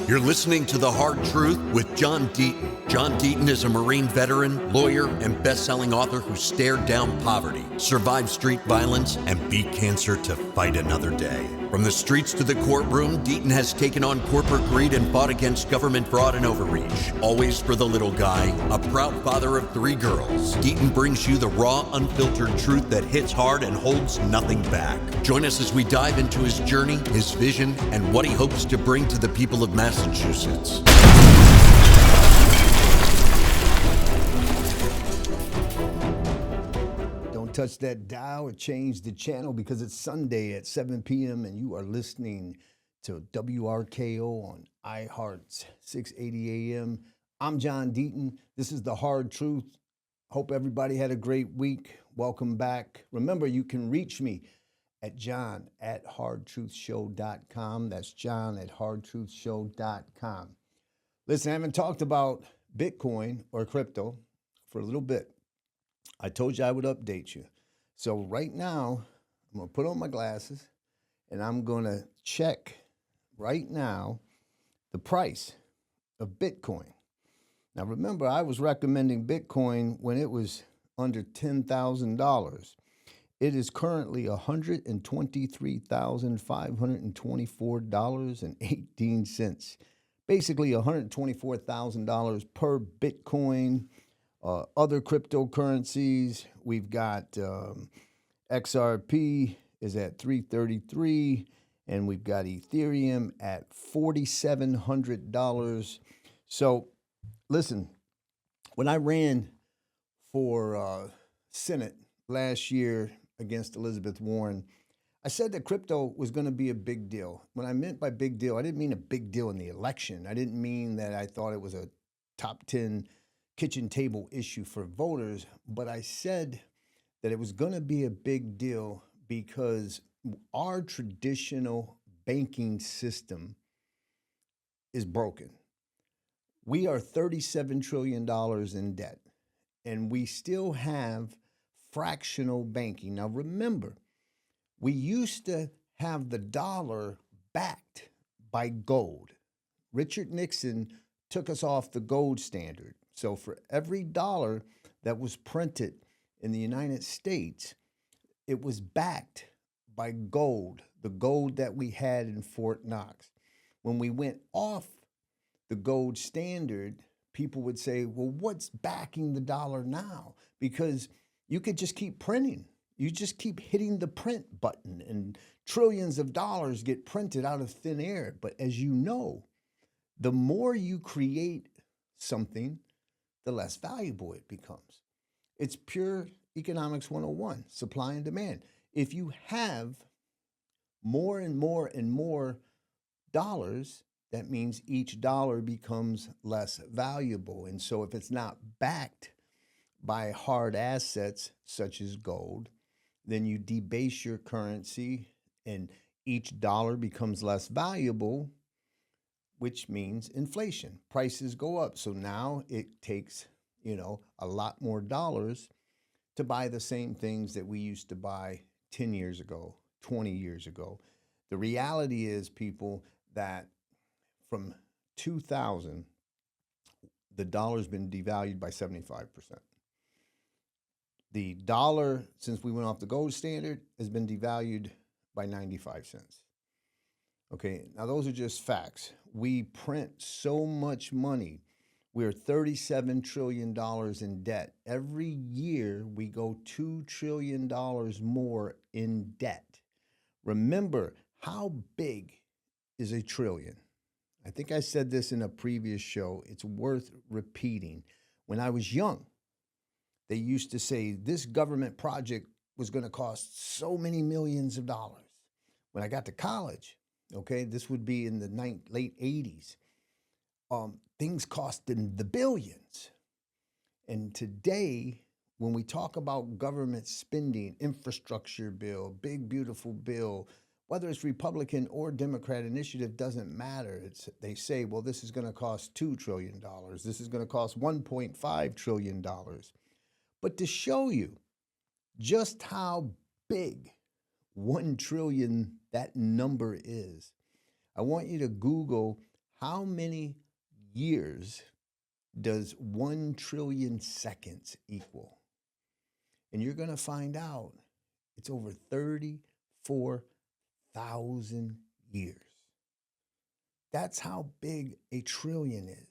You're listening to The Hard Truth with John Deaton. John Deaton is a Marine veteran, lawyer, and best-selling author who stared down poverty, survived street violence, and beat cancer to fight another day. From the streets to the courtroom, Deaton has taken on corporate greed and fought against government fraud and overreach. Always for the little guy, a proud father of 3 girls, Deaton brings you the raw, unfiltered truth that hits hard and holds nothing back. Join us as we dive into his journey, his vision, and what he hopes to bring to the people of Massachusetts. Don't touch that dial or change the channel because it's Sunday at 7 p.m. and you are listening to WRKO on iHeart's 680 AM. I'm John Deaton. This is The Hard Truth. Hope everybody had a great week. Welcome back. Remember, you can reach me at john@hardtruthshow.com. That's john@hardtruthshow.com. Listen, I haven't talked about Bitcoin or crypto for a little bit. I told you I would update you. So right now, I'm going to put on my glasses and I'm going to check right now the price of Bitcoin. Now remember, I was recommending Bitcoin when it was under $10,000. It is currently $123,524.18. Basically $124,000 per Bitcoin. Other cryptocurrencies, we've got XRP is at $333, and we've got Ethereum at $4,700. So listen, when I ran for Senate last year against Elizabeth Warren, I said that crypto was going to be a big deal. When I meant by big deal, I didn't mean a big deal in the election. I didn't mean that I thought it was a top 10 kitchen table issue for voters, but I said that it was going to be a big deal because our traditional banking system is broken. We are $37 trillion in debt, and we still have fractional banking. Now, remember, we used to have the dollar backed by gold. Richard Nixon took us off the gold standard. So for every dollar that was printed in the United States, it was backed by gold, the gold that we had in Fort Knox. When we went off the gold standard, people would say, well, what's backing the dollar now? Because you could just keep printing. You just keep hitting the print button and trillions of dollars get printed out of thin air. But as you know, the more you create something, the less valuable it becomes. It's pure economics 101, supply and demand. If you have more and more and more dollars, that means each dollar becomes less valuable. And so if it's not backed by hard assets such as gold, then you debase your currency and each dollar becomes less valuable, which means inflation. Prices go up. So now it takes, a lot more dollars to buy the same things that we used to buy 10 years ago, 20 years ago. The reality is, people, that from 2000, the dollar's been devalued by 75%. The dollar, since we went off the gold standard, has been devalued by 95 cents. Okay, now those are just facts. We print so much money. We're $37 trillion in debt. Every year, we go $2 trillion more in debt. Remember, how big is a trillion? I think I said this in a previous show. It's worth repeating. When I was young, they used to say this government project was going to cost so many millions of dollars. When I got to college, okay, this would be in the late 80s, things cost in the billions. And today, when we talk about government spending, infrastructure bill, big, beautiful bill, whether it's Republican or Democrat initiative, doesn't matter. They say, well, this is going to cost $2 trillion. This is going to cost $1.5 trillion. But to show you just how big 1 trillion that number is, I want you to Google How many years does 1 trillion seconds equal? And you're going to find out it's over 34,000 years. That's how big a trillion is.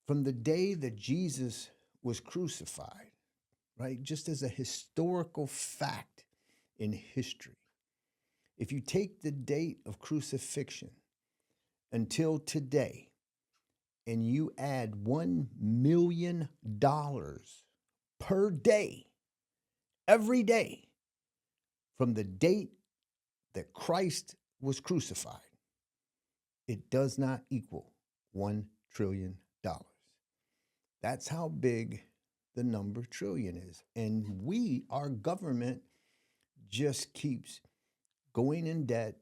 From the day that Jesus was crucified, right, just as a historical fact in history, if you take the date of crucifixion until today and you add $1 million per day, every day, from the date that Christ was crucified, it does not equal $1 trillion. That's how big the number trillion is. And our government just keeps going in debt,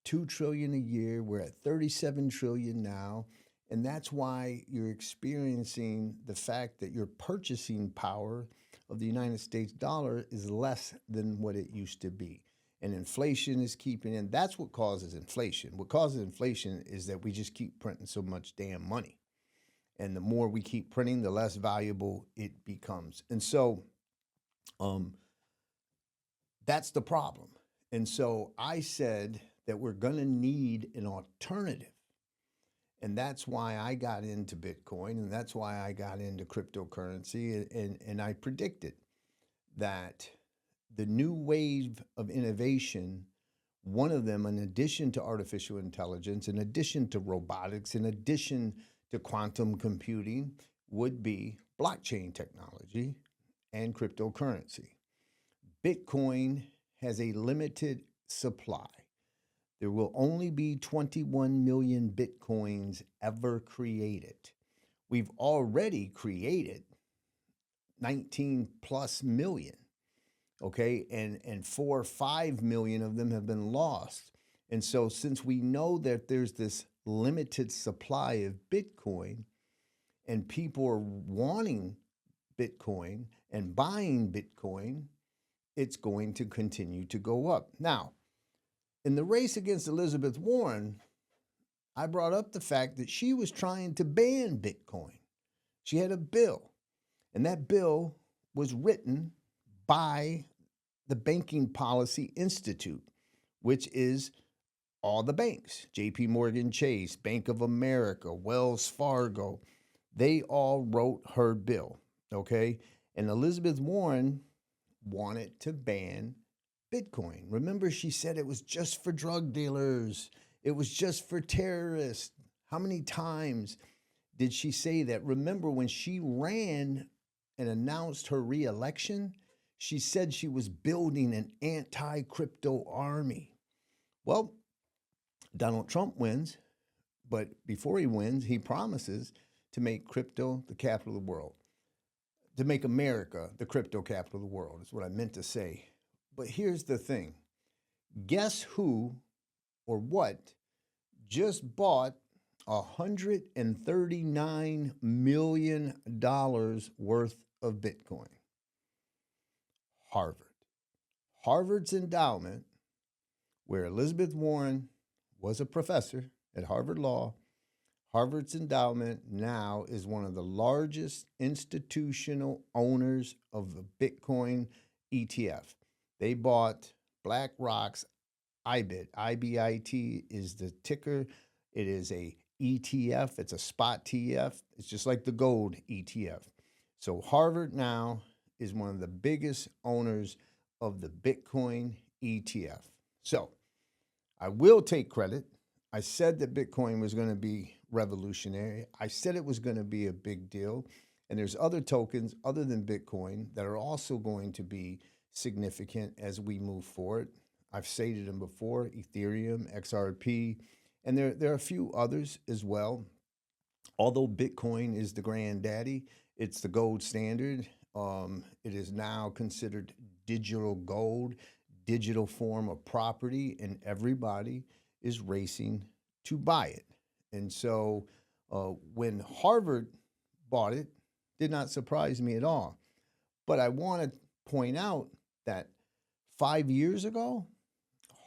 2 trillion a year. We're at 37 trillion now. And that's why you're experiencing the fact that your purchasing power of the United States dollar is less than what it used to be. And inflation is keeping in. That's what causes inflation. What causes inflation is that we just keep printing so much damn money. And the more we keep printing, the less valuable it becomes. And so that's the problem. And so I said that we're going to need an alternative. And that's why I got into Bitcoin, and that's why I got into cryptocurrency. And I predicted that the new wave of innovation, one of them, in addition to artificial intelligence, in addition to robotics, in addition to quantum computing, would be blockchain technology and cryptocurrency. Bitcoin has a limited supply. There will only be 21 million Bitcoins ever created. We've already created 19 plus million, okay? And 4 or 5 million of them have been lost. And so since we know that there's this limited supply of Bitcoin and people are wanting Bitcoin and buying Bitcoin, it's going to continue to go up. Now, in the race against Elizabeth Warren, I brought up the fact that she was trying to ban Bitcoin. She had a bill, and that bill was written by the Banking Policy Institute, which is all the banks, JP Morgan Chase, Bank of America, Wells Fargo. They all wrote her bill, okay? And Elizabeth Warren wanted to ban Bitcoin. Remember, she said it was just for drug dealers. It was just for terrorists. How many times did she say that? Remember, when she ran and announced her reelection, she said she was building an anti-crypto army. Well, Donald Trump wins, but before he wins, he promises to make crypto the capital of the world, to make America the crypto capital of the world, is what I meant to say. But here's the thing. Guess who or what just bought $139 million worth of Bitcoin? Harvard. Harvard's endowment, where Elizabeth Warren was a professor at Harvard Law, Harvard's endowment now is one of the largest institutional owners of the Bitcoin ETF. They bought BlackRock's IBIT. IBIT is the ticker. It is a ETF. It's a spot TF. It's just like the gold ETF. So Harvard now is one of the biggest owners of the Bitcoin ETF. So I will take credit. I said that Bitcoin was going to be revolutionary. I said it was going to be a big deal. And there's other tokens other than Bitcoin that are also going to be significant as we move forward. I've stated them before: Ethereum, XRP, and there are a few others as well. Although Bitcoin is the granddaddy, it's the gold standard. It is now considered digital gold, digital form of property, and everybody is racing to buy it. And so when Harvard bought it, did not surprise me at all. But I want to point out that 5 years ago,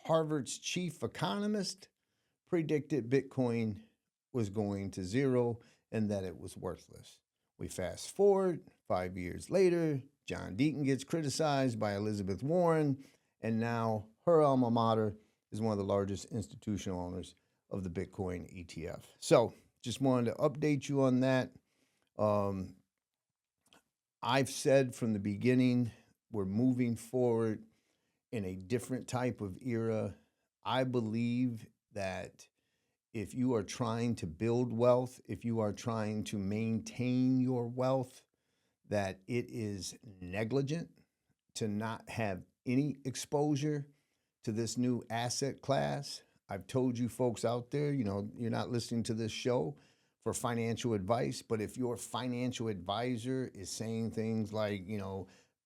Harvard's chief economist predicted Bitcoin was going to zero and that it was worthless. We fast forward 5 years later, John Deaton gets criticized by Elizabeth Warren, and now her alma mater is one of the largest institutional owners of the Bitcoin ETF. So just wanted to update you on that. I've said from the beginning, we're moving forward in a different type of era. I believe that if you are trying to build wealth, if you are trying to maintain your wealth, that it is negligent to not have any exposure to this new asset class. I've told you folks out there, you're not listening to this show for financial advice, but if your financial advisor is saying things like,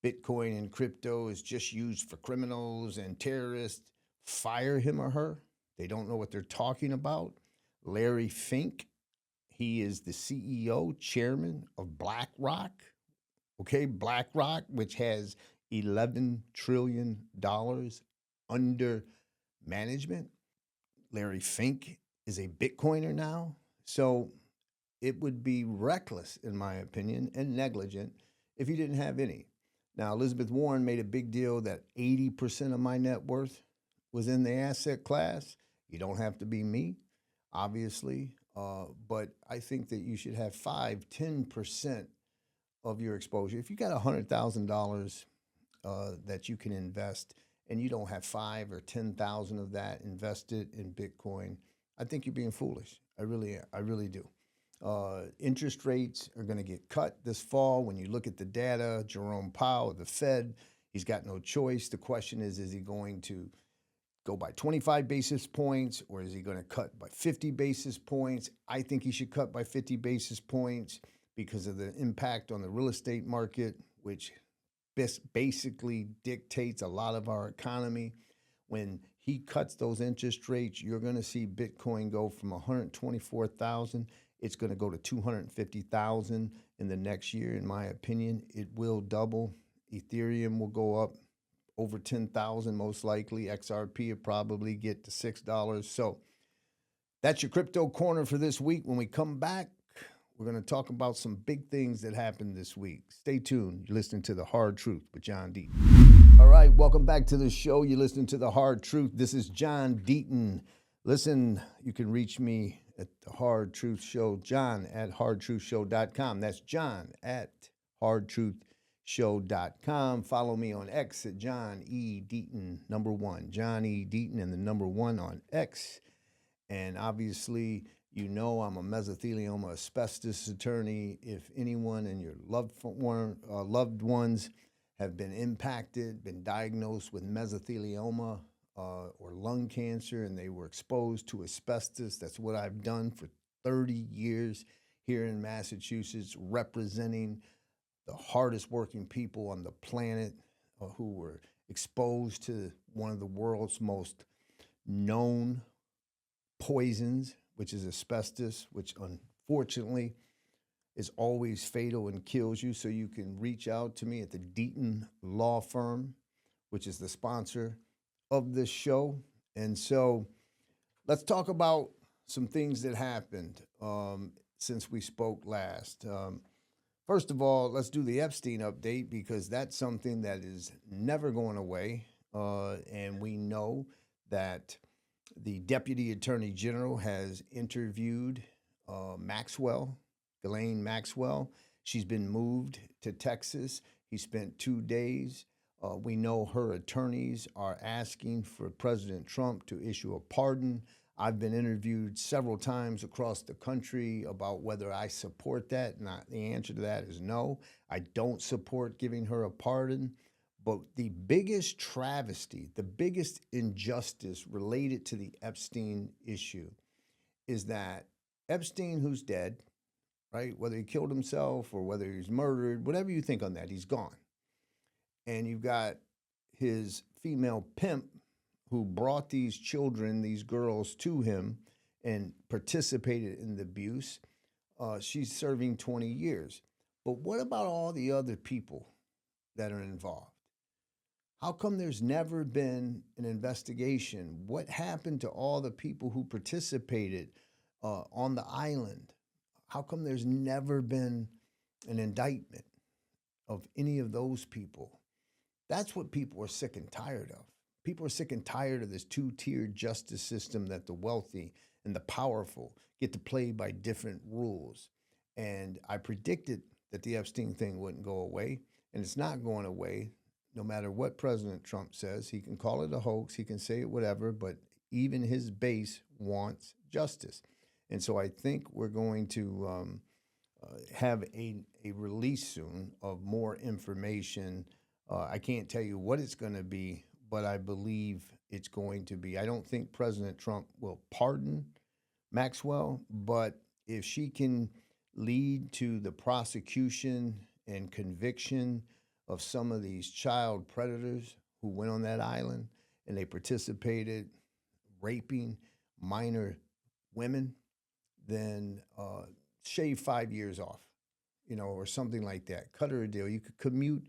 Bitcoin and crypto is just used for criminals and terrorists, fire him or her. They don't know what they're talking about. Larry Fink, he is the CEO, chairman of BlackRock. Okay, BlackRock, which has $11 trillion under management. Larry Fink is a Bitcoiner now. So it would be reckless, in my opinion, and negligent if you didn't have any. Now, Elizabeth Warren made a big deal that 80% of my net worth was in the asset class. You don't have to be me, obviously, but I think that you should have 5-10% of your exposure. If you got $100,000 that you can invest and you don't have 5 or 10,000 of that invested in Bitcoin, I think you're being foolish. I really do. Interest rates are going to get cut this fall. When you look at the data, Jerome Powell, the Fed, he's got no choice. The question is he going to go by 25 basis points or is he going to cut by 50 basis points? I think he should cut by 50 basis points because of the impact on the real estate market, which basically dictates a lot of our economy. When he cuts those interest rates, you're going to see Bitcoin go from 124,000. It's going to go to 250,000 in the next year, in my opinion. It will double. Ethereum will go up over 10,000 most likely. XRP will probably get to $6. So that's your crypto corner for this week. When we come back, we're going to talk about some big things that happened this week. Stay tuned. You're listening to The Hard Truth with John Deaton. All right, welcome back to the show. You're listening to The Hard Truth. This is John Deaton. Listen, you can reach me at The Hard Truth Show, John at hardtruthshow.com. That's John at hardtruthshow.com. Follow me on X at John E. Deaton, #1. John E. Deaton and the #1 on X. And obviously, I'm a mesothelioma asbestos attorney. If anyone in your loved ones have been impacted, been diagnosed with mesothelioma or lung cancer, and they were exposed to asbestos, that's what I've done for 30 years here in Massachusetts, representing the hardest working people on the planet who were exposed to one of the world's most known poisons, which is asbestos, which unfortunately is always fatal and kills you. So you can reach out to me at the Deaton Law Firm, which is the sponsor of this show. And so let's talk about some things that happened since we spoke last. First of all, let's do the Epstein update because that's something that is never going away. And we know that the Deputy Attorney General has interviewed Ghislaine Maxwell. She's been moved to Texas. He spent 2 days. We know her attorneys are asking for President Trump to issue a pardon. I've been interviewed several times across the country about whether I support that. And the answer to that is no. I don't support giving her a pardon. But the biggest travesty, the biggest injustice related to the Epstein issue is that Epstein, who's dead, right, whether he killed himself or whether he's murdered, whatever you think on that, he's gone. And you've got his female pimp who brought these children, these girls to him and participated in the abuse. She's serving 20 years. But what about all the other people that are involved? How come there's never been an investigation? What happened to all the people who participated? on the island. How come there's never been an indictment of any of those people? That's what people are sick and tired of. People are sick and tired of this two-tiered justice system that the wealthy and the powerful get to play by different rules. And I predicted that the Epstein thing wouldn't go away, and it's not going away. No matter what President Trump says, he can call it a hoax, he can say it whatever, but even his base wants justice. And so I think we're going to have a release soon of more information. I can't tell you what it's going to be, but I believe it's going to be. I don't think President Trump will pardon Maxwell, but if she can lead to the prosecution and conviction of some of these child predators who went on that island and they participated raping minor women, then shave 5 years off, or something like that. Cut her a deal. You could commute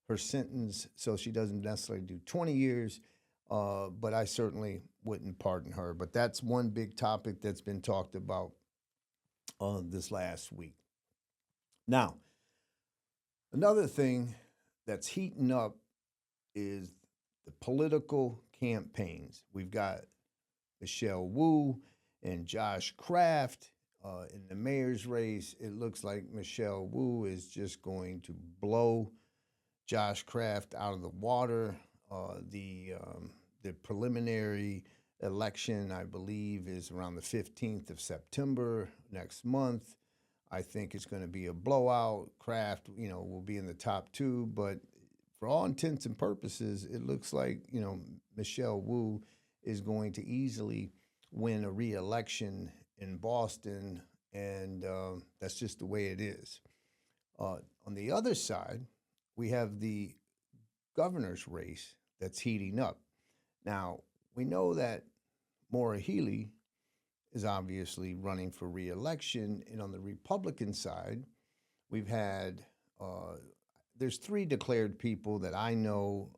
her sentence so she doesn't necessarily do 20 years, but I certainly wouldn't pardon her. But that's one big topic that's been talked about this last week. Now, another thing that's heating up is the political campaigns. We've got Michelle Wu and Josh Kraft in the mayor's race. It looks like Michelle Wu is just going to blow Josh Kraft out of the water. The preliminary election, I believe, is around the 15th of September next month. I think it's going to be a blowout. Kraft, will be in the top two, but for all intents and purposes, it looks like, Michelle Wu is going to easily win a re-election in Boston, and that's just the way it is. On the other side, we have the governor's race that's heating up. Now, we know that Maura Healey is obviously running for re-election, and on the Republican side, we've had there's 3 declared people that I know.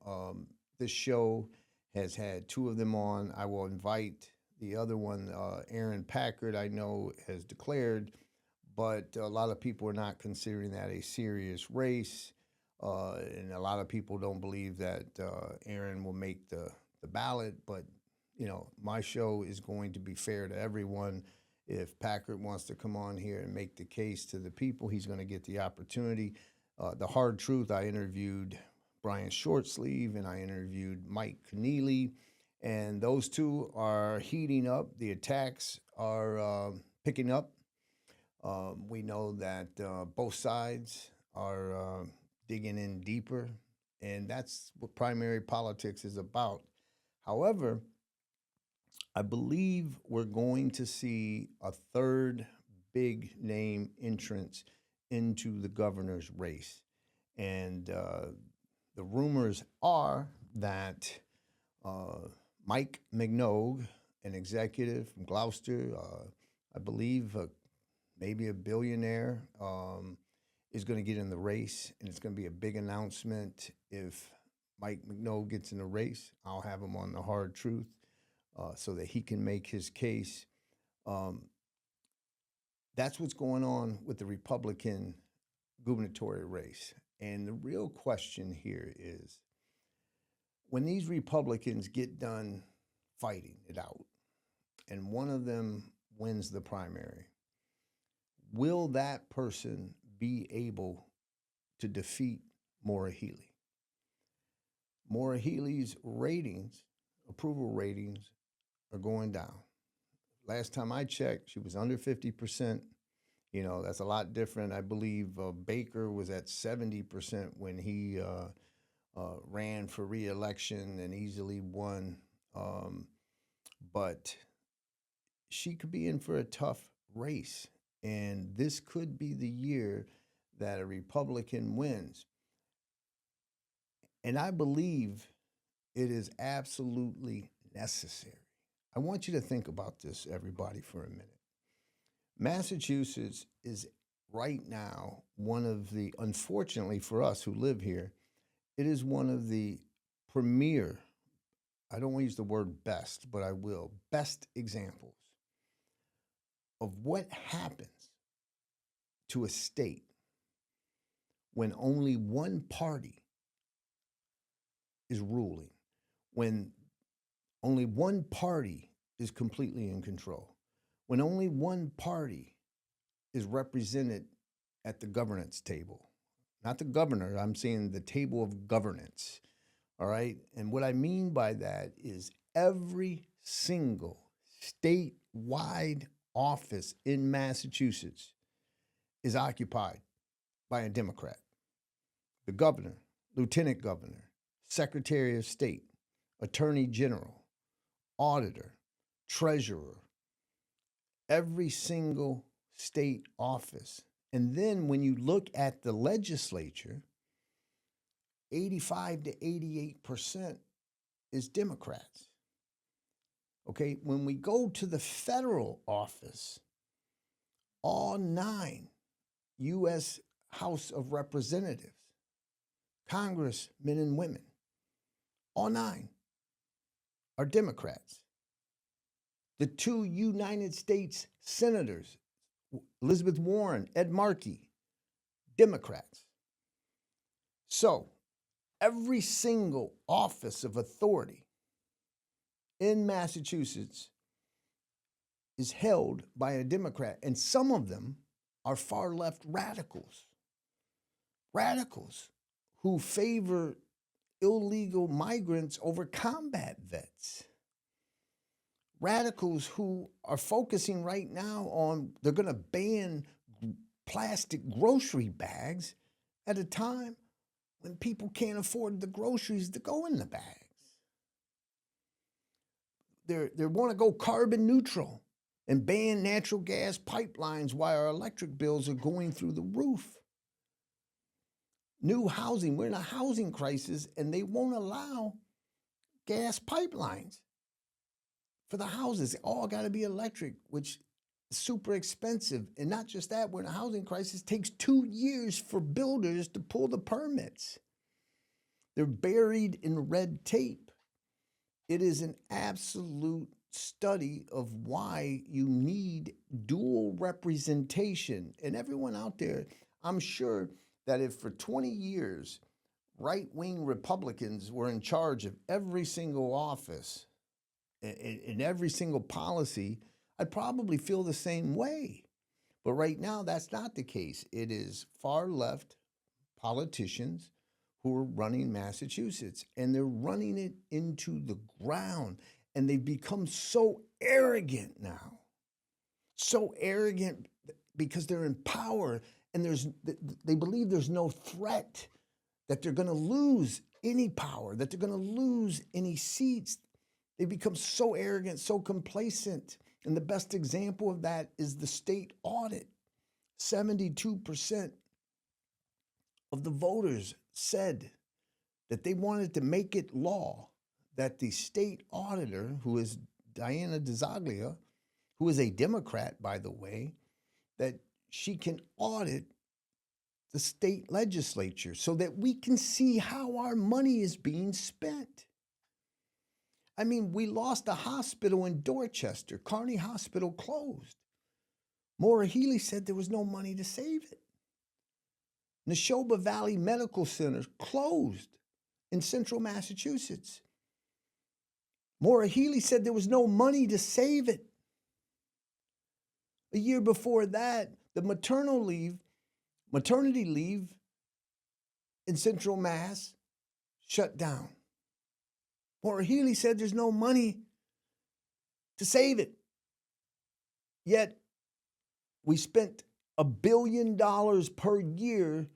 This show has had 2 of them on. I will invite the other one, Aaron Packard, I know has declared, but a lot of people are not considering that a serious race, and a lot of people don't believe that Aaron will make the ballot. But my show is going to be fair to everyone. If Packard wants to come on here and make the case to the people, he's going to get the opportunity. The Hard Truth, I interviewed Brian Shortsleeve and I interviewed Mike Keneally, and those 2 are heating up. The attacks are picking up. We know that both sides are digging in deeper, and that's what primary politics is about. However, I believe we're going to see a third big name entrance into the governor's race. And the rumors are that Mike Mignogue, an executive from Gloucester, I believe maybe a billionaire, is going to get in the race, and it's going to be a big announcement. If Mike Mignogue gets in the race, I'll have him on the Hard Truth so that he can make his case. That's what's going on with the Republican gubernatorial race. And the real question here is, when these Republicans get done fighting it out and one of them wins the primary, will that person be able to defeat Maura Healey? Maura Healey's ratings, approval ratings, are going down. Last time I checked, she was under 50%. That's a lot different. I believe Baker was at 70% when he ran for re-election and easily won. But she could be in for a tough race. And this could be the year that a Republican wins. And I believe it is absolutely necessary. I want you to think about this, everybody, for a minute. Massachusetts is right now one of the, unfortunately for us who live here, it is one of the premier, I don't want to use the word best, but I will, best examples of what happens to a state when only one party is ruling, when only one party is completely in control, when only one party is represented at the governance table. Not the governor, I'm saying the table of governance. All right? And what I mean by that is every single statewide office in Massachusetts is occupied by a Democrat. The governor, lieutenant governor, secretary of state, attorney general, auditor, treasurer, every single state office. And then when you look at the legislature, 85 to 88% is Democrats. Okay, when we go to the federal office, all 9 U.S. House of Representatives, congressmen and women, all 9 are Democrats. The 2 United States senators, Elizabeth Warren, Ed Markey, Democrats. So every single office of authority in Massachusetts is held by a Democrat, and some of them are far left radicals who favor illegal migrants over combat vets. Radicals who are focusing right now on they're going to ban plastic grocery bags at a time when people can't afford the groceries to go in the bags. They want to go carbon neutral and ban natural gas pipelines while our electric bills are going through the roof. New housing, we're in a housing crisis, and they won't allow gas pipelines for the houses. They all got to be electric, which is super expensive. And not just that, we're in a housing crisis. It takes 2 years for builders to pull the permits. They're buried in red tape. It is an absolute study of why you need dual representation. And everyone out there, I'm sure that if for 20 years, right-wing Republicans were in charge of every single office and every single policy, I'd probably feel the same way. But right now, that's not the case. It is far-left politicians who are running Massachusetts, and they're running it into the ground. And they've become so arrogant now. So arrogant because they're in power, and they believe there's no threat that they're going to lose any power, that they're going to lose any seats. They become so arrogant, so complacent. And the best example of that is the state audit. 72% of the voters said that they wanted to make it law that the state auditor, who is Diana DeZoglia, who is a Democrat, by the way, that she can audit the state legislature so that we can see how our money is being spent. I mean, we lost a hospital in Dorchester. Kearney Hospital closed. Maura Healey said there was no money to save it. Neshoba Valley Medical Center closed in central Massachusetts. Maura Healey said there was no money to save it. A year before that, the maternity leave in central Mass shut down. Maura Healey said there's no money to save it. Yet, we spent $1 billion per year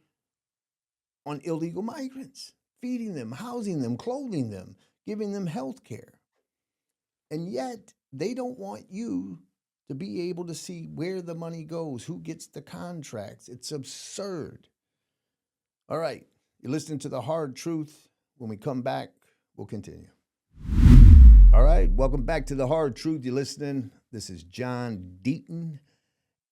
on illegal migrants, feeding them, housing them, clothing them, giving them health care. And yet, they don't want you to be able to see where the money goes, who gets the contracts. It's absurd. All right, you're listening to The Hard Truth. When we come back, we'll continue. All right, welcome back to The Hard Truth. You're listening. This is John Deaton,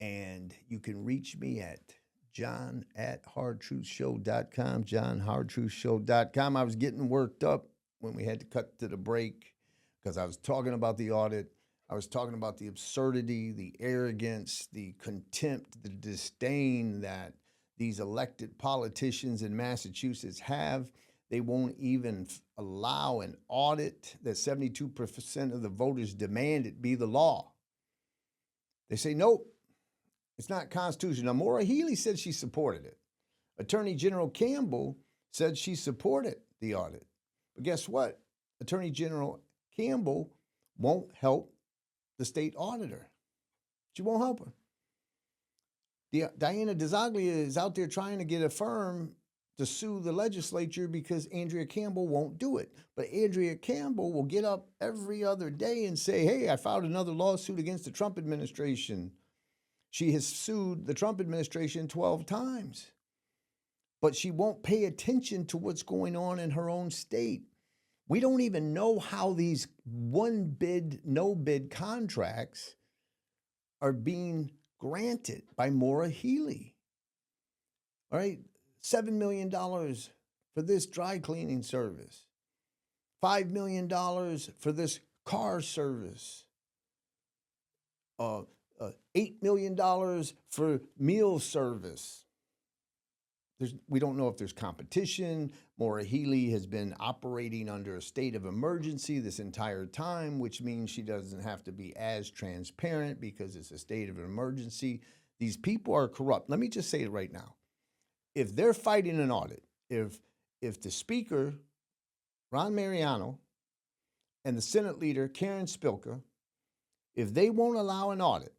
and you can reach me at john@hardtruthshow.com, johnhardtruthshow.com. I was getting worked up when we had to cut to the break because I was talking about the audit. I was talking about the absurdity, the arrogance, the contempt, the disdain that these elected politicians in Massachusetts have. They won't even allow an audit that 72% of the voters demand it be the law. They say, nope, it's not constitutional. Now, Maura Healey said she supported it. Attorney General Campbell said she supported the audit. But guess what? Attorney General Campbell won't help the state auditor. She won't help her. Diana DeZoglia is out there trying to get a firm to sue the legislature because Andrea Campbell won't do it. But Andrea Campbell will get up every other day and say, hey, I filed another lawsuit against the Trump administration. She has sued the Trump administration 12 times. But she won't pay attention to what's going on in her own state. We don't even know how these one bid, no bid contracts are being granted by Maura Healey. All right, $7 million for this dry cleaning service, $5 million for this car service, $8 million for meal service. We don't know if there's competition. Maura Healey has been operating under a state of emergency this entire time, which means she doesn't have to be as transparent because it's a state of an emergency. These people are corrupt. Let me just say it right now. If they're fighting an audit, if the Speaker, Ron Mariano, and the Senate leader, Karen Spilka, if they won't allow an audit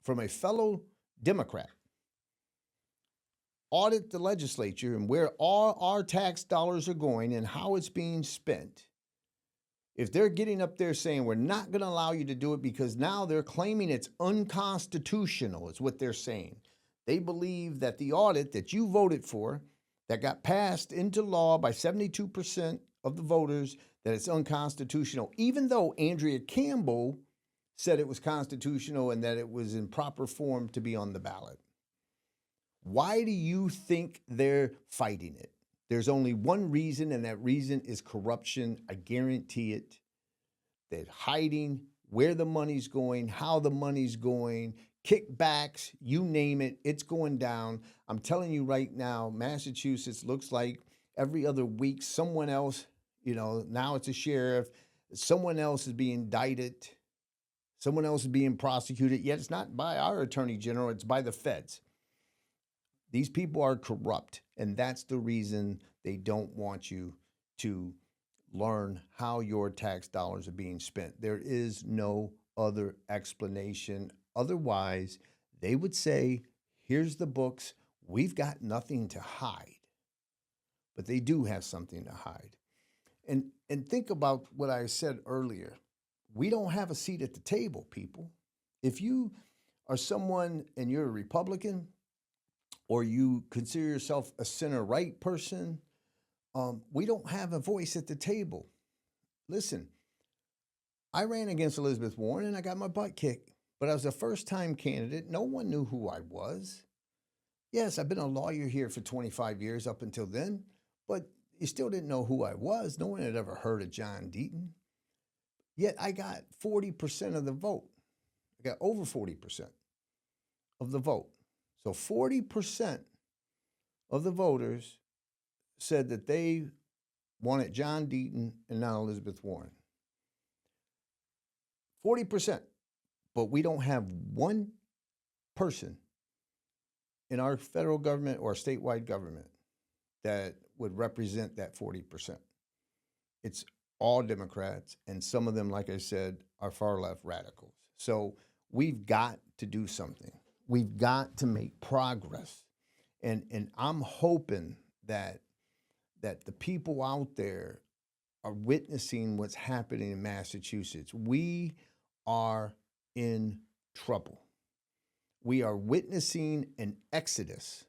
from a fellow Democrat, audit the legislature and where all our tax dollars are going and how it's being spent, if they're getting up there saying we're not going to allow you to do it because now they're claiming it's unconstitutional, is what they're saying. They believe that the audit that you voted for, that got passed into law by 72% of the voters, that it's unconstitutional, even though Andrea Campbell said it was constitutional and that it was in proper form to be on the ballot. Why do you think they're fighting it? There's only one reason, and that reason is corruption. I guarantee it. They're hiding where the money's going, how the money's going, kickbacks, you name it, it's going down. I'm telling you right now, Massachusetts looks like every other week someone else, now it's a sheriff, someone else is being indicted, someone else is being prosecuted, yet it's not by our attorney general, it's by the feds. These people are corrupt, and that's the reason they don't want you to learn how your tax dollars are being spent. There is no other explanation. Otherwise, they would say, here's the books. We've got nothing to hide. But they do have something to hide. And think about what I said earlier. We don't have a seat at the table, people. If you are someone and you're a Republican, or you consider yourself a center-right person, we don't have a voice at the table. Listen, I ran against Elizabeth Warren and I got my butt kicked, but I was a first-time candidate. No one knew who I was. Yes, I've been a lawyer here for 25 years up until then, but you still didn't know who I was. No one had ever heard of John Deaton. Yet I got 40% of the vote. I got over 40% of the vote. So 40% of the voters said that they wanted John Deaton and not Elizabeth Warren. 40%. But we don't have one person in our federal government or statewide government that would represent that 40%. It's all Democrats, and some of them, like I said, are far-left radicals. So we've got to do something. We've got to make progress. And I'm hoping that the people out there are witnessing what's happening in Massachusetts. We are in trouble. We are witnessing an exodus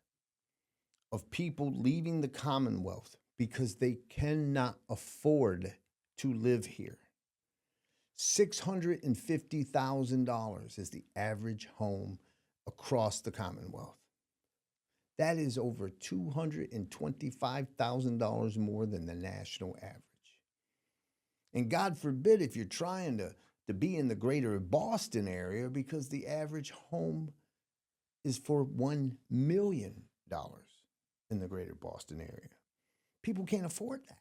of people leaving the Commonwealth because they cannot afford to live here. $650,000 is the average home across the Commonwealth. That is over $225,000 more than the national average. And God forbid if you're trying to to be in the greater Boston area because the average home is for $1 million in the greater Boston area. People can't afford that.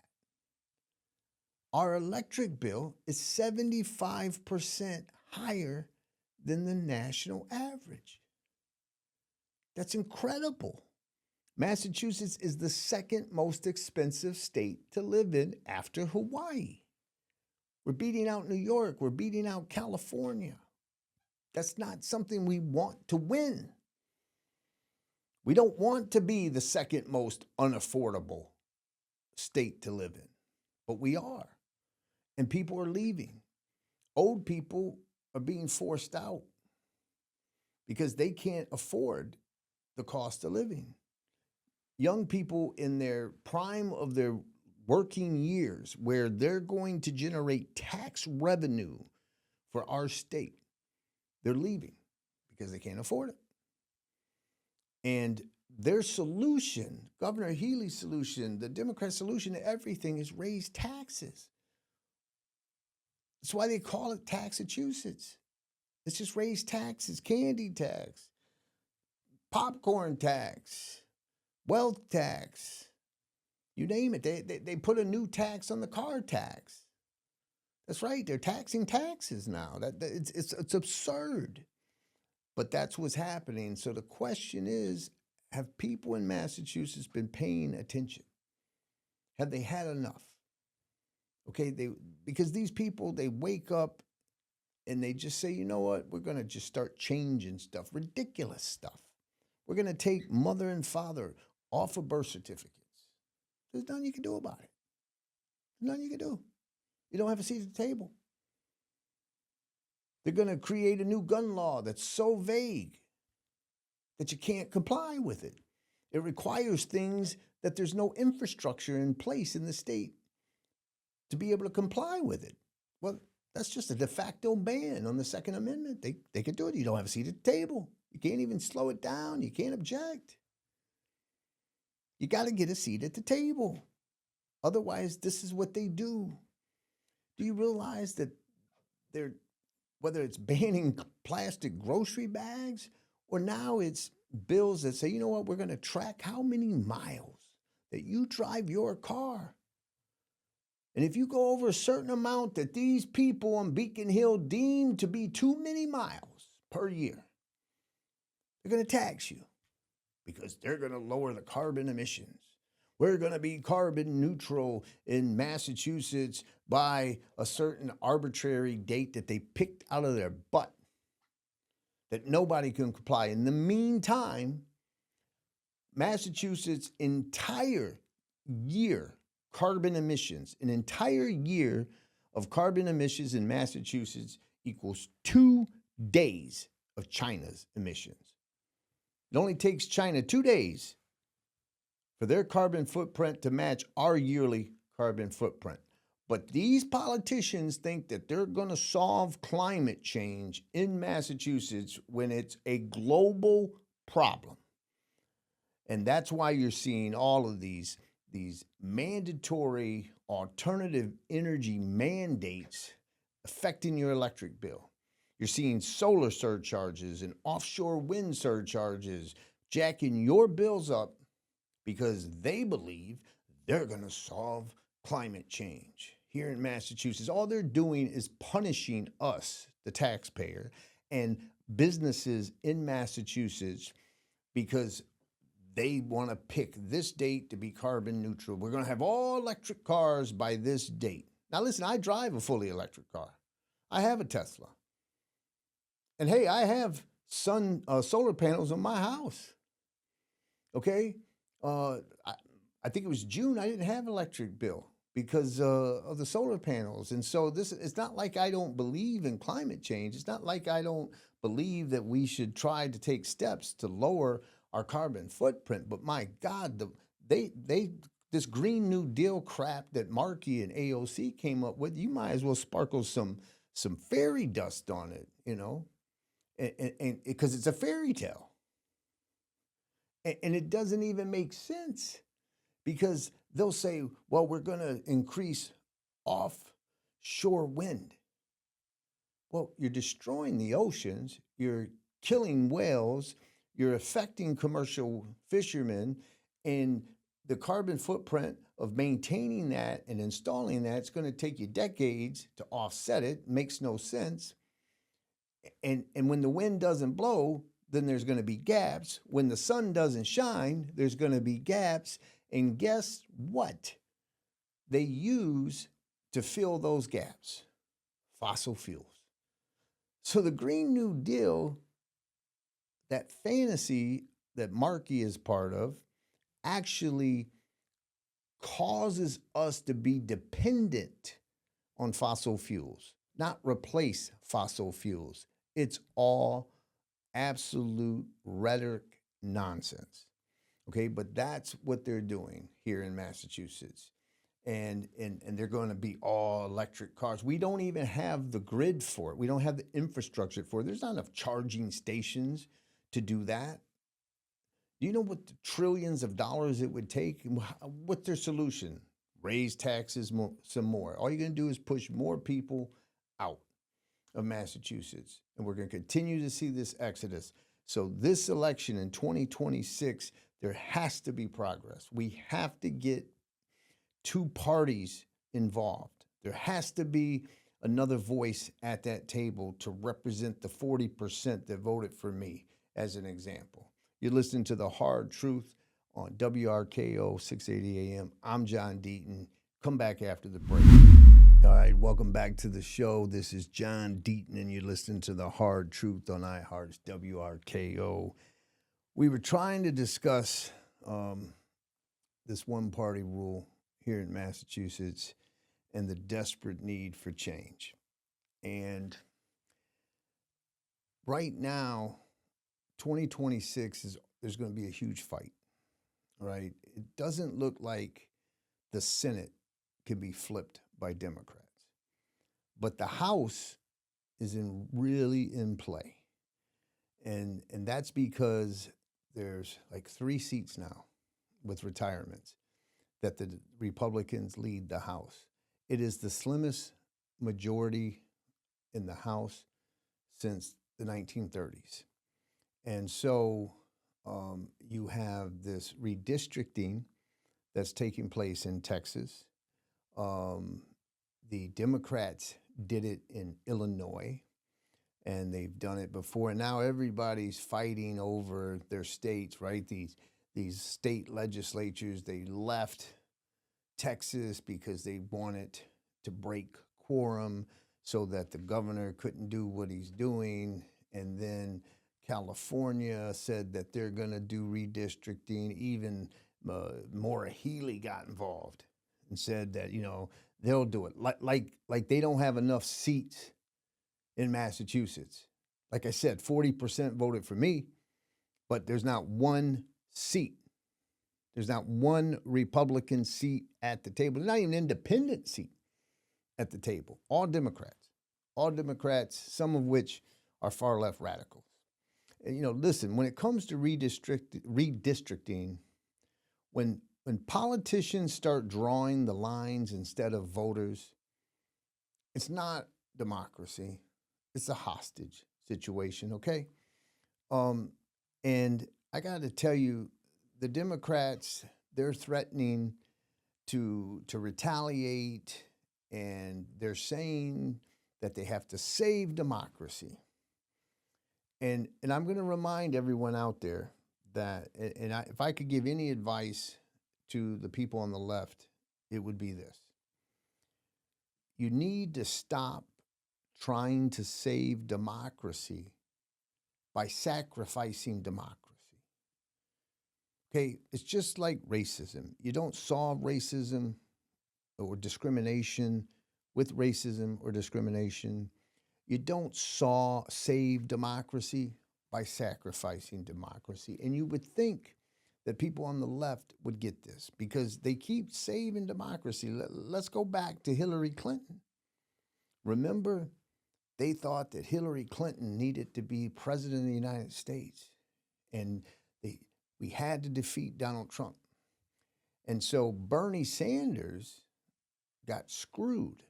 Our electric bill is 75% higher than the national average. That's incredible. Massachusetts is the second most expensive state to live in after Hawaii. We're beating out New York. We're beating out California. That's not something we want to win. We don't want to be the second most unaffordable state to live in, but we are. And people are leaving. Old people are being forced out because they can't afford the cost of living. Young people in their prime of their working years, where they're going to generate tax revenue for our state, they're leaving because they can't afford it. And their solution, Governor Healey's solution, the Democrat solution to everything is raise taxes. That's why they call it Taxachusetts. It's just raise taxes, candy tax, popcorn tax, wealth tax, you name it. They put a new tax on the car tax. That's right. They're taxing taxes now. It's absurd. But that's what's happening. So the question is, have people in Massachusetts been paying attention? Have they had enough? Okay, because these people, they wake up and they just say, you know what, we're going to just start changing stuff, ridiculous stuff. We're going to take mother and father off of birth certificates. There's nothing you can do about it. There's nothing you can do. You don't have a seat at the table. They're going to create a new gun law that's so vague that you can't comply with it. It requires things that there's no infrastructure in place in the state to be able to comply with it. Well, that's just a de facto ban on the Second Amendment. They can do it. You don't have a seat at the table. You can't even slow it down. You can't object. You got to get a seat at the table. Otherwise, this is what they do. Do you realize that whether it's banning plastic grocery bags or now it's bills that say, you know what, we're going to track how many miles that you drive your car. And if you go over a certain amount that these people on Beacon Hill deem to be too many miles per year, they're going to tax you because they're going to lower the carbon emissions. We're going to be carbon neutral in Massachusetts by a certain arbitrary date that they picked out of their butt that nobody can comply. In the meantime, Massachusetts' entire year carbon emissions, an entire year of carbon emissions in Massachusetts equals 2 days of China's emissions. It only takes China 2 days for their carbon footprint to match our yearly carbon footprint. But these politicians think that they're going to solve climate change in Massachusetts when it's a global problem. And that's why you're seeing all of these mandatory alternative energy mandates affecting your electric bill. You're seeing solar surcharges and offshore wind surcharges jacking your bills up because they believe they're going to solve climate change. Here in Massachusetts, all they're doing is punishing us, the taxpayer, and businesses in Massachusetts because they want to pick this date to be carbon neutral. We're going to have all electric cars by this date. Now, listen, I drive a fully electric car. I have a Tesla. And hey, I have solar panels on my house. Okay? I think it was June, I didn't have an electric bill because of the solar panels. And so it's not like I don't believe in climate change. It's not like I don't believe that we should try to take steps to lower our carbon footprint. But my God, this Green New Deal crap that Markey and AOC came up with, you might as well sparkle some fairy dust on it, you know, and because it's a fairy tale. And it doesn't even make sense because they'll say, well, we're going to increase offshore wind. Well, you're destroying the oceans, you're killing whales, you're affecting commercial fishermen, and the carbon footprint of maintaining that and installing that, it's going to take you decades to offset it. Makes no sense. And when the wind doesn't blow, then there's going to be gaps. When the sun doesn't shine, there's going to be gaps. And guess what? They use to fill those gaps fossil fuels. So the Green New Deal, that fantasy that Markey is part of, actually causes us to be dependent on fossil fuels, not replace fossil fuels. It's all absolute rhetoric nonsense. Okay, but that's what they're doing here in Massachusetts. And they're going to be all electric cars. We don't even have the grid for it. We don't have the infrastructure for it. There's not enough charging stations to do that. Do you know what the trillions of dollars it would take? What's their solution? Raise taxes some more. All you're going to do is push more people out of Massachusetts. And we're going to continue to see this exodus. So this election in 2026, there has to be progress. We have to get two parties involved. There has to be another voice at that table to represent the 40% that voted for me, as an example. You're listening to The Hard Truth on WRKO 680 AM. I'm John Deaton. Come back after the break. All right, welcome back to the show. This is John Deaton, and you're listening to The Hard Truth on iHeart's WRKO. We were trying to discuss this one-party rule here in Massachusetts and the desperate need for change. And right now, 2026 there's going to be a huge fight, right? It doesn't look like the Senate can be flipped by Democrats, but the House is really in play. And that's because there's like 3 seats now with retirements that the Republicans lead the House. It is the slimmest majority in the House since the 1930s. And so you have this redistricting that's taking place in Texas. The Democrats did it in Illinois, and they've done it before. And now everybody's fighting over their states, right? These state legislatures, they left Texas because they wanted to break quorum so that the governor couldn't do what he's doing. And then California said that they're going to do redistricting. Even Maura Healey got involved and said that, they'll do it. Like they don't have enough seats in Massachusetts. Like I said, 40% voted for me, but there's not one seat. There's not one Republican seat at the table. There's not even an independent seat at the table. All Democrats, some of which are far left radicals. And, listen, when it comes to redistricting, when politicians start drawing the lines instead of voters, it's not democracy. It's a hostage situation, okay? And I got to tell you, the Democrats, they're threatening to retaliate, and they're saying that they have to save democracy. And I'm going to remind everyone out there that, if I could give any advice to the people on the left, it would be this. You need to stop trying to save democracy by sacrificing democracy. Okay, it's just like racism. You don't solve racism or discrimination with racism or discrimination. You don't save democracy by sacrificing democracy. And you would think that people on the left would get this because they keep saving democracy. Let's go back to Hillary Clinton. Remember, they thought that Hillary Clinton needed to be president of the United States. And we had to defeat Donald Trump. And so Bernie Sanders got screwed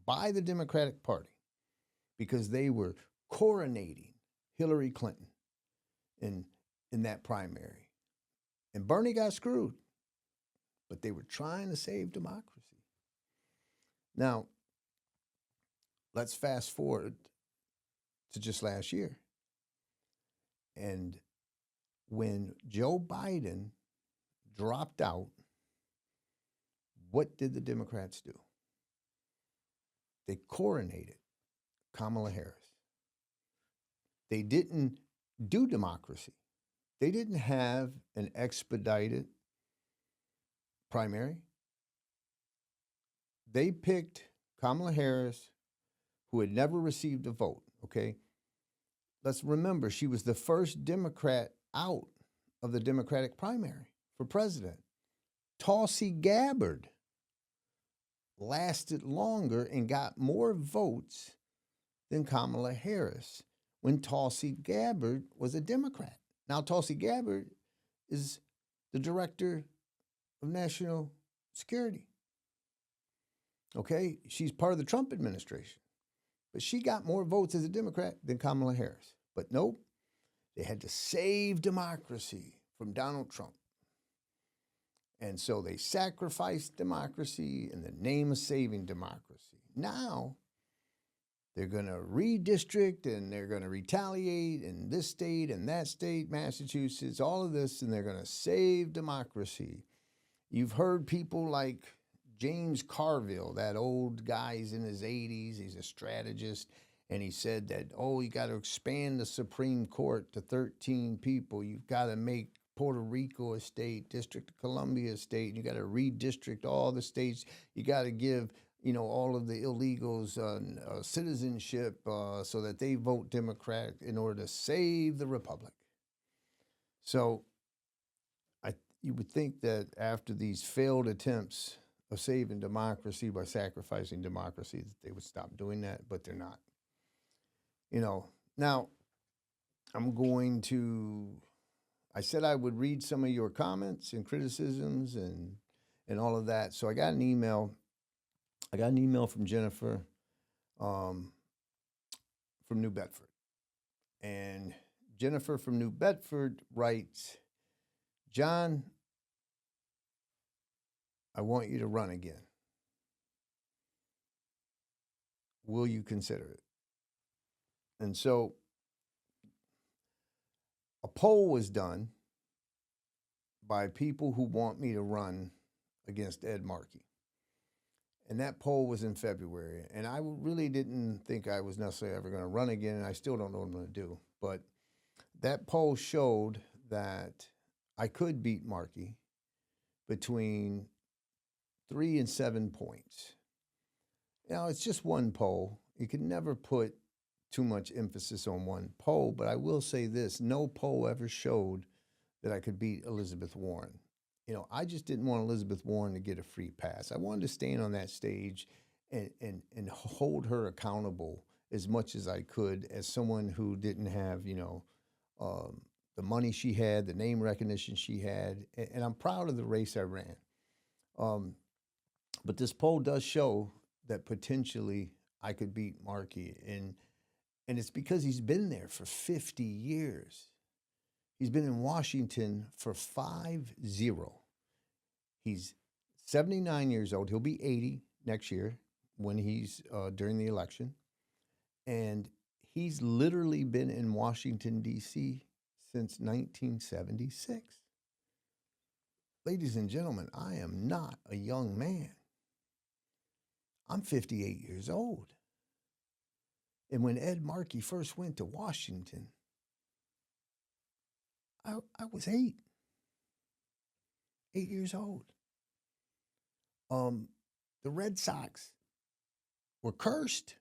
by the Democratic Party. because they were coronating Hillary Clinton in that primary. And Bernie got screwed, but they were trying to save democracy. Now, let's fast forward to just last year. And when Joe Biden dropped out, what did the Democrats do? They coronated Kamala Harris. They didn't do democracy. They didn't have an expedited primary. They picked Kamala Harris, who had never received a vote, okay? Let's remember, she was the first Democrat out of the Democratic primary for president. Tulsi Gabbard lasted longer and got more votes than Kamala Harris when Tulsi Gabbard was a Democrat. Now, Tulsi Gabbard is the director of national security. Okay, she's part of the Trump administration, but she got more votes as a Democrat than Kamala Harris. But nope, they had to save democracy from Donald Trump. And so they sacrificed democracy in the name of saving democracy. Now, they're going to redistrict and they're going to retaliate in this state and that state, Massachusetts, all of this, and they're going to save democracy. You've heard people like James Carville, that old guy, he's in his 80s, he's a strategist, and he said that, you got to expand the Supreme Court to 13 people. You've got to make Puerto Rico a state, District of Columbia a state. You got to redistrict all the states. You got to give, all of the illegals citizenship so that they vote Democrat in order to save the republic. So you would think that after these failed attempts of saving democracy by sacrificing democracy, that they would stop doing that, but they're not. Now I said I would read some of your comments and criticisms and all of that. So I got an email from Jennifer from New Bedford. And Jennifer from New Bedford writes, John, I want you to run again. Will you consider it? And so a poll was done by people who want me to run against Ed Markey. And that poll was in February. And I really didn't think I was necessarily ever going to run again, and I still don't know what I'm going to do. But that poll showed that I could beat Markey between 3 and 7 points. Now, it's just one poll. You can never put too much emphasis on one poll, but I will say this, no poll ever showed that I could beat Elizabeth Warren. I just didn't want Elizabeth Warren to get a free pass. I wanted to stand on that stage and hold her accountable as much as I could as someone who didn't have, the money she had, the name recognition she had, and I'm proud of the race I ran. But this poll does show that potentially I could beat Markey, and it's because he's been there for 50 years. He's been in Washington for 5-0. He's 79 years old. He'll be 80 next year when he's during the election. And he's literally been in Washington, D.C. since 1976. Ladies and gentlemen, I am not a young man. I'm 58 years old. And when Ed Markey first went to Washington, I was 8 years old. The Red Sox were cursed.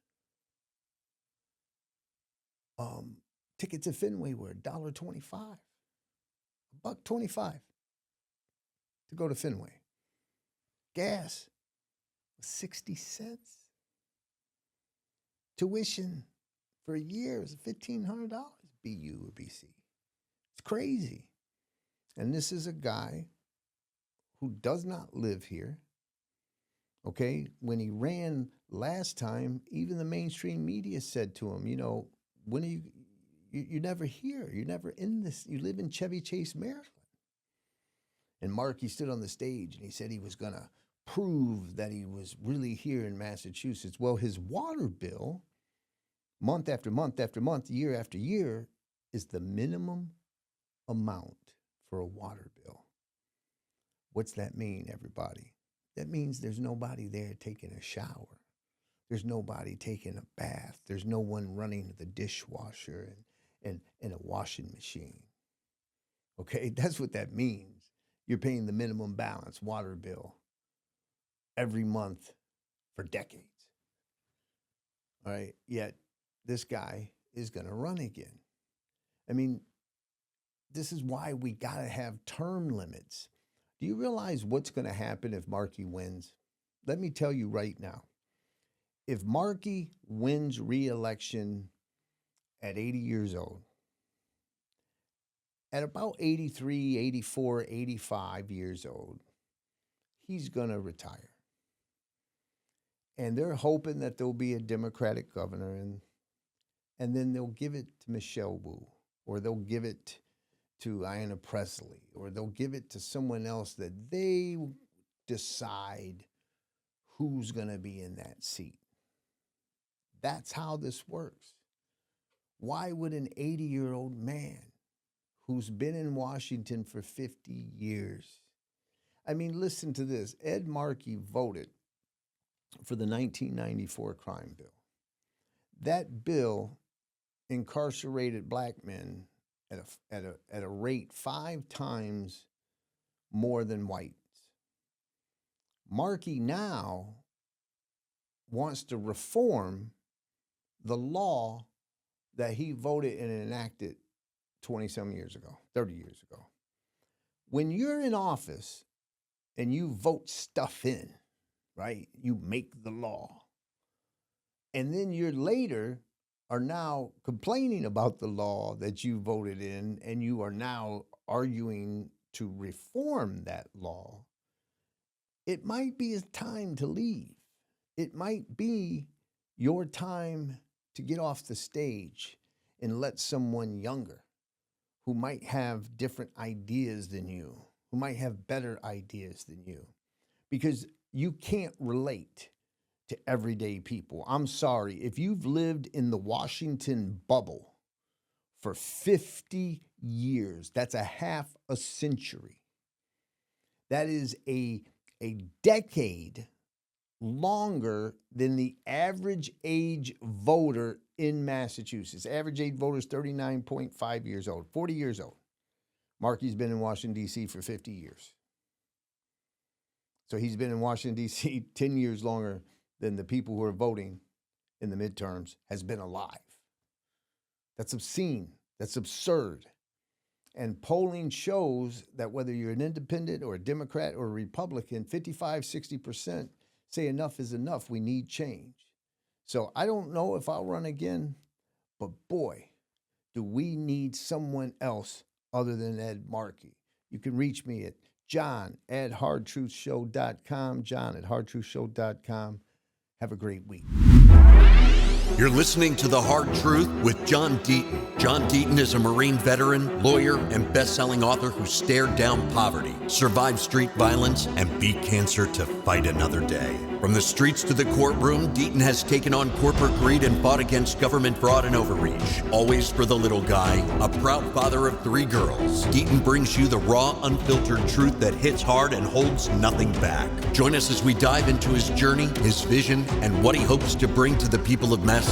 Tickets at Fenway were $1.25, $1.25 to go to Fenway. Gas was 60 cents. Tuition for a year is $1,500, BU or BC. It's crazy. And this is a guy who does not live here. Okay, when he ran last time, even the mainstream media said to him, when are you're never here. You're never in this. You live in Chevy Chase, Maryland. And Markey stood on the stage and he said he was going to prove that he was really here in Massachusetts. Well, his water bill, month after month after month, year after year, is the minimum amount for a water bill. What's that mean, everybody? That means there's nobody there taking a shower. There's nobody taking a bath. There's no one running the dishwasher and a washing machine. Okay, that's what that means. You're paying the minimum balance water bill every month for decades. All right, yet this guy is going to run again. I mean, this is why we got to have term limits. Do you realize what's going to happen if Markey wins? Let me tell you right now. If Markey wins re-election at 80 years old, at about 83, 84, 85 years old, he's going to retire. And they're hoping that there'll be a Democratic governor, and then they'll give it to Michelle Wu, or they'll give it to Ayanna Pressley, or they'll give it to someone else that they decide who's going to be in that seat. That's how this works. Why would an 80-year-old man who's been in Washington for 50 years, I mean, listen to this. Ed Markey voted for the 1994 crime bill. That bill incarcerated black men at a rate 5 times more than whites. Markey now wants to reform the law that he voted and enacted 20-some years ago, 30 years ago. When you're in office and you vote stuff in, right? You make the law. And then you're later are now complaining about the law that you voted in, and you are now arguing to reform that law. It might be a time to leave. It might be your time to get off the stage and let someone younger who might have different ideas than you, who might have better ideas than you, because you can't relate to everyday people. I'm sorry, if you've lived in the Washington bubble for 50 years, that's a half a century. That is a decade longer than the average age voter in Massachusetts. Average age voter is 39.5 years old, 40 years old. Markey's been in Washington, D.C. for 50 years. So he's been in Washington, D.C. 10 years longer than the people who are voting in the midterms has been alive. That's obscene. That's absurd. And polling shows that whether you're an independent or a Democrat or a Republican, 55, 60% say enough is enough. We need change. So I don't know if I'll run again, but boy, do we need someone else other than Ed Markey. You can reach me at john@hardtruthshow.com, john@hardtruthshow.com. Have a great week. You're listening to The Hard Truth with John Deaton. John Deaton is a Marine veteran, lawyer, and best-selling author who stared down poverty, survived street violence, and beat cancer to fight another day. From the streets to the courtroom, Deaton has taken on corporate greed and fought against government fraud and overreach. Always for the little guy, a proud father of 3 girls, Deaton brings you the raw, unfiltered truth that hits hard and holds nothing back. Join us as we dive into his journey, his vision, and what he hopes to bring to the people of Massachusetts.